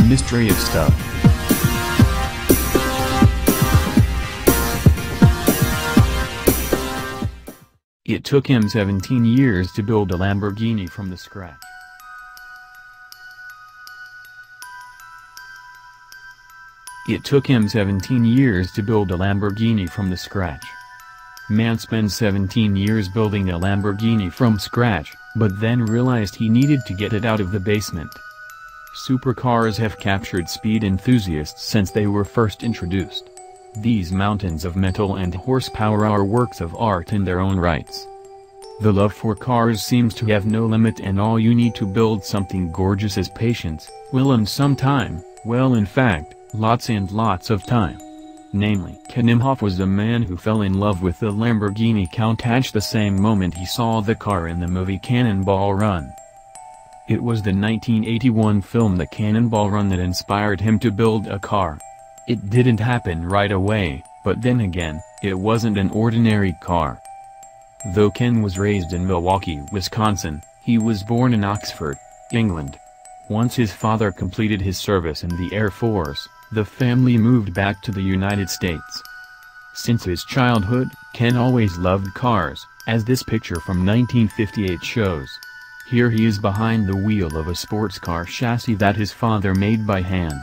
mystery of stuff. It took him 17 years to build a Lamborghini from the scratch. It took him 17 years to build a Lamborghini from the scratch. Man spends 17 years building a Lamborghini from scratch, but then realized he needed to get it out of the basement. Supercars have captured speed enthusiasts since they were first introduced. These mountains of metal and horsepower are works of art in their own rights. The love for cars seems to have no limit, and all you need to build something gorgeous is patience, will, and some time, well, in fact, lots and lots of time. Namely, Ken Imhoff was a man who fell in love with the Lamborghini Countach the same moment he saw the car in the movie Cannonball Run. It was the 1981 film The Cannonball Run that inspired him to build a car. It didn't happen right away, but then again, it wasn't an ordinary car. Though Ken was raised in Milwaukee, Wisconsin, he was born in Oxford, England. Once his father completed his service in the Air Force, the family moved back to the United States. Since his childhood, Ken always loved cars, as this picture from 1958 shows. Here he is behind the wheel of a sports car chassis that his father made by hand.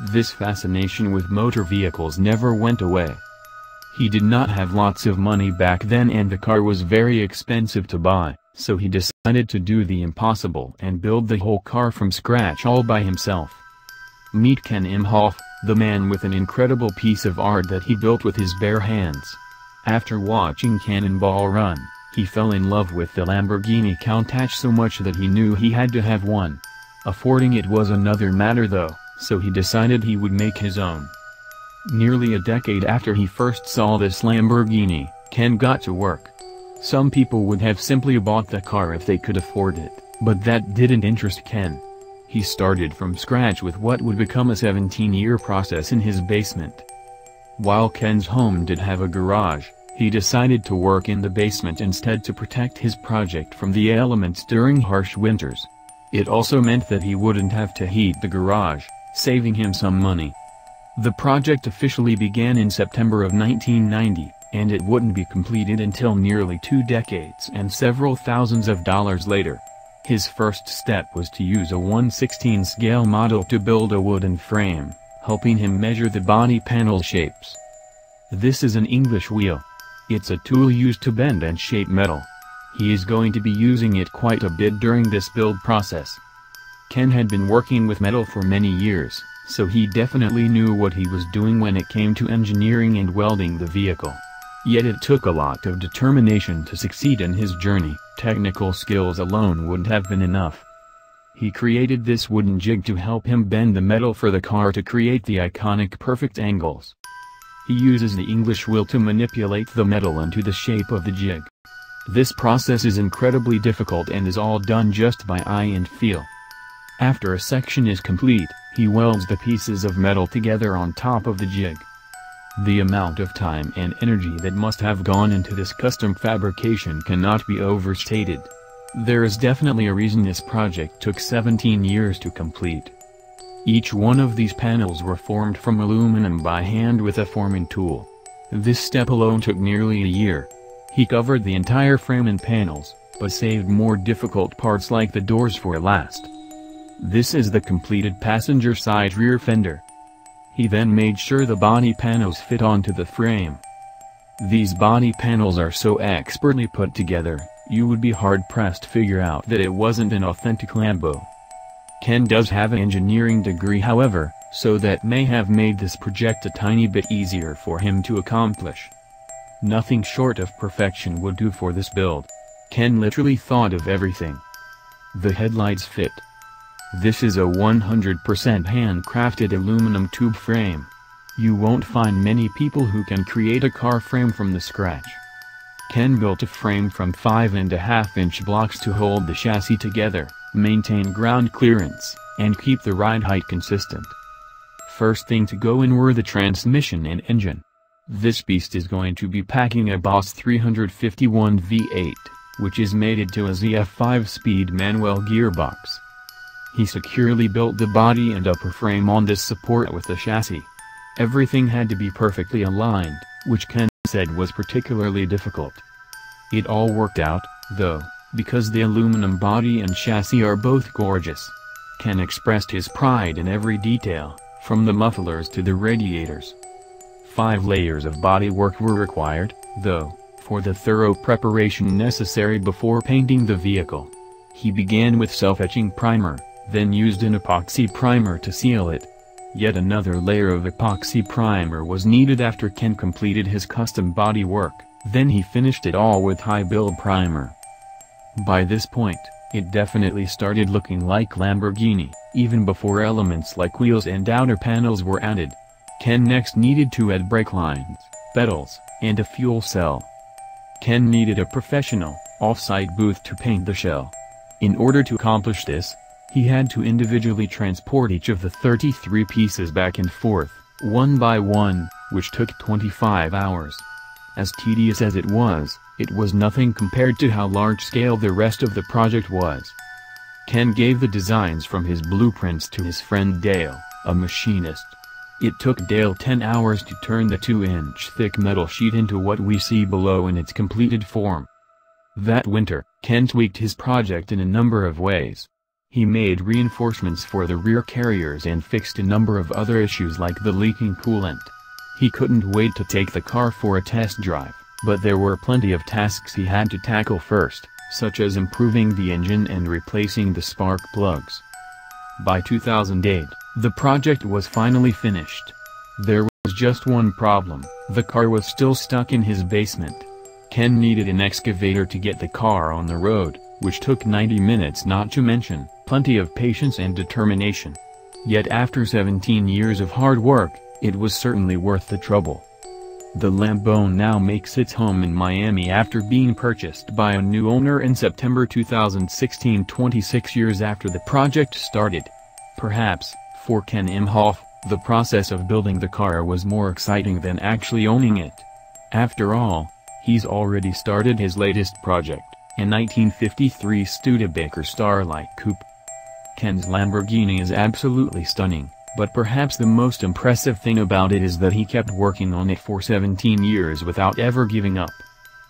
This fascination with motor vehicles never went away. He did not have lots of money back then, and the car was very expensive to buy, so he decided to do the impossible and build the whole car from scratch all by himself. Meet Ken Imhoff, the man with an incredible piece of art that he built with his bare hands. After watching Cannonball Run, he fell in love with the Lamborghini Countach so much that he knew he had to have one. Affording it was another matter though, so he decided he would make his own. Nearly a decade after he first saw this Lamborghini, Ken got to work. Some people would have simply bought the car if they could afford it, but that didn't interest Ken. He started from scratch with what would become a 17-year process in his basement. While Ken's home did have a garage, he decided to work in the basement instead to protect his project from the elements during harsh winters. It also meant that he wouldn't have to heat the garage, saving him some money. The project officially began in September of 1990, and it wouldn't be completed until nearly 2 decades and several thousands of dollars later. His first step was to use a 1/16 scale model to build a wooden frame, helping him measure the body panel shapes. This is an English wheel. It's a tool used to bend and shape metal. He is going to be using it quite a bit during this build process. Ken had been working with metal for many years, so he definitely knew what he was doing when it came to engineering and welding the vehicle. Yet it took a lot of determination to succeed in his journey. Technical skills alone wouldn't have been enough. He created this wooden jig to help him bend the metal for the car to create the iconic perfect angles. He uses the English wheel to manipulate the metal into the shape of the jig. This process is incredibly difficult and is all done just by eye and feel. After a section is complete, he welds the pieces of metal together on top of the jig. The amount of time and energy that must have gone into this custom fabrication cannot be overstated. There is definitely a reason this project took 17 years to complete. Each one of these panels were formed from aluminum by hand with a forming tool. This step alone took nearly a year. He covered the entire frame in panels, but saved more difficult parts like the doors for last. This is the completed passenger side rear fender. He then made sure the body panels fit onto the frame. These body panels are so expertly put together, you would be hard-pressed to figure out that it wasn't an authentic Lambo. Ken does have an engineering degree however, so that may have made this project a tiny bit easier for him to accomplish. Nothing short of perfection would do for this build. Ken literally thought of everything. The headlights fit. This is a 100% handcrafted aluminum tube frame. You won't find many people who can create a car frame from the scratch. Ken built a frame from 5.5-inch blocks to hold the chassis together, maintain ground clearance, and keep the ride height consistent. First thing to go in were the transmission and engine. This beast is going to be packing a Boss 351 V8, which is mated to a ZF 5-speed manual gearbox. He securely built the body and upper frame on this support with the chassis. Everything had to be perfectly aligned, which Ken said was particularly difficult. It all worked out, though, because the aluminum body and chassis are both gorgeous. Ken expressed his pride in every detail, from the mufflers to the radiators. 5 layers of bodywork were required, though, for the thorough preparation necessary before painting the vehicle. He began with self-etching primer, then used an epoxy primer to seal it. Yet another layer of epoxy primer was needed after Ken completed his custom bodywork, then he finished it all with high-build primer. By this point, it definitely started looking like Lamborghini, even before elements like wheels and outer panels were added. Ken next needed to add brake lines, pedals, and a fuel cell. Ken needed a professional, off-site booth to paint the shell. In order to accomplish this, he had to individually transport each of the 33 pieces back and forth, one by one, which took 25 hours. As tedious as it was nothing compared to how large-scale the rest of the project was. Ken gave the designs from his blueprints to his friend Dale, a machinist. It took Dale 10 hours to turn the 2-inch thick metal sheet into what we see below in its completed form. That winter, Ken tweaked his project in a number of ways. He made reinforcements for the rear carriers and fixed a number of other issues like the leaking coolant. He couldn't wait to take the car for a test drive, but there were plenty of tasks he had to tackle first, such as improving the engine and replacing the spark plugs. By 2008, the project was finally finished. There was just one problem: the car was still stuck in his basement. Ken needed an excavator to get the car on the road, which took 90 minutes, not to mention plenty of patience and determination. Yet after 17 years of hard work, it was certainly worth the trouble. The Lambo now makes its home in Miami after being purchased by a new owner in September 2016, 26 years after the project started. Perhaps, for Ken Imhoff, the process of building the car was more exciting than actually owning it. After all, he's already started his latest project, a 1953 Studebaker Starlight Coupe. Ken's Lamborghini is absolutely stunning, but perhaps the most impressive thing about it is that he kept working on it for 17 years without ever giving up.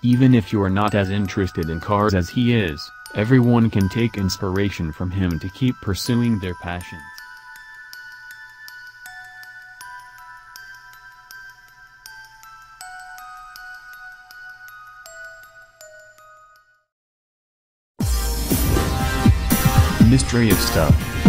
Even if you're not as interested in cars as he is, everyone can take inspiration from him to keep pursuing their passions. Mystery of Stuff.